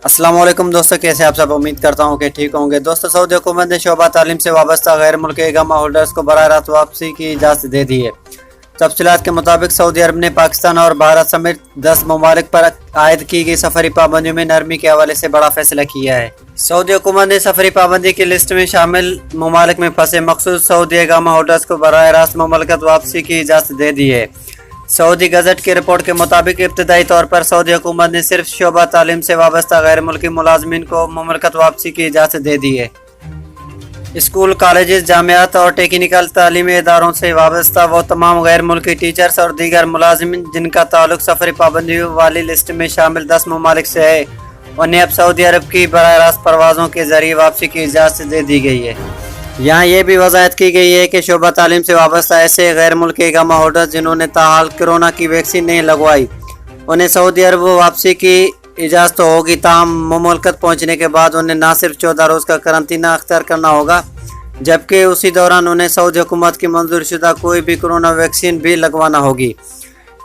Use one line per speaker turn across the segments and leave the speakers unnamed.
अस्सलाम वालेकुम दोस्तों, कैसे आप सब। उम्मीद करता हूँ कि ठीक होंगे। दोस्तों, सऊदी हुकूमत ने शोबा तालीम से वाबस्ता गैर मुल्की इकामा होल्डर्स को बराह रास्त वापसी की इजाज़त दे दी है। तफसीलात के मुताबिक सऊदी अरब ने पाकिस्तान और भारत समेत 10 ममालिक पर आयद की गई सफरी पाबंदियों में नरमी के हवाले से बड़ा फैसला किया है। सऊदी हुकूमत ने सफरी पाबंदी की लिस्ट में शामिल ममालिक में फंसे मखसूस सऊदी इकामा होल्डर्स को बराह रास्त मुमलकत वापसी की इजाज़त दे दी है। सऊदी गज़ट की रिपोर्ट के मुताबिक इब्तदाई तौर पर सऊदी हुकूमत ने सिर्फ शोबा तालीम से वाबस्ता गैर मुल्की मुलाजमीन को मुमलकत वापसी की इजाज़त दे दी है। स्कूल, कॉलेजेस, जामियात और टेक्निकल तालीमी इदारों से वाबस्ता वो तमाम गैर मुल्की टीचर्स और दीगर मुलाजमीन जिनका ताल्लुक सफरी पाबंदियों वाली लिस्ट में शामिल 10 ममालिक से है, उन्हें अब सऊदी अरब की बराह रास्त परवाज़ों के जरिए वापसी की इजाज़त दे दी गई है। यहाँ ये भी वज़ाहत की गई है कि शोबा तालीम से वाबस्ता ऐसे गैर मुल्की इकामा होल्डर्स जिन्होंने ताहाल कोरोना की वैक्सीन नहीं लगवाई, उन्हें सऊदी अरब वापसी की इजाज़त तो होगी, ताहम मुमलकत पहुँचने के बाद उन्हें ना सिर्फ 14 रोज़ का करंतना अख्तियार करना होगा, जबकि उसी दौरान उन्हें सऊदी हुकूमत की मंजूर शुदा कोई भी कोरोना वैक्सीन भी लगवाना होगी।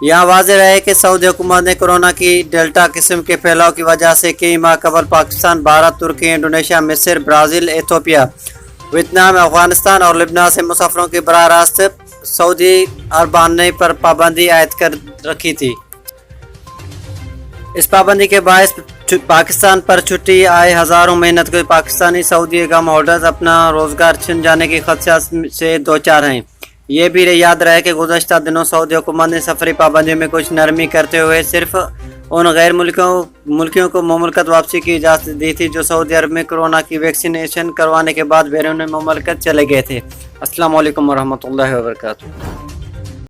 यहाँ वाज़ेह है कि सऊदी हुकूमत ने कोरोना की डेल्टा किस्म के फैलाव की वजह से कई माह कबल पाकिस्तान, भारत, तुर्की, इंडोनेशिया, मिस्र, ब्राज़ील, एथोपिया, वियतनाम, अफगानिस्तान और लिबनान से मुसाफिरों की बराह रास्त सऊदी अरब आने पर पाबंदी आयद कर रखी थी। इस पाबंदी के बायस पाकिस्तान पर छुट्टी आए हज़ारों मेहनत के पाकिस्तानी सऊदी इकामा होल्डर्स अपना रोज़गार छिन जाने के खदशात से दो चार हैं। ये भी याद रहे कि गुज़श्ता दिनों सऊदी हुकूमत ने सफरी पाबंदियों में कुछ नरमी करते हुए सिर्फ उन गैर मुल्कियों को मुमलकत वापसी की इजाज़त दी थी जो सऊदी अरब में कोरोना की वैक्सीनेशन करवाने के बाद बैरून मुमलकत चले गए थे। अस्सलाम वालेकुम वरहमतुल्लाहि वबरकातुहू।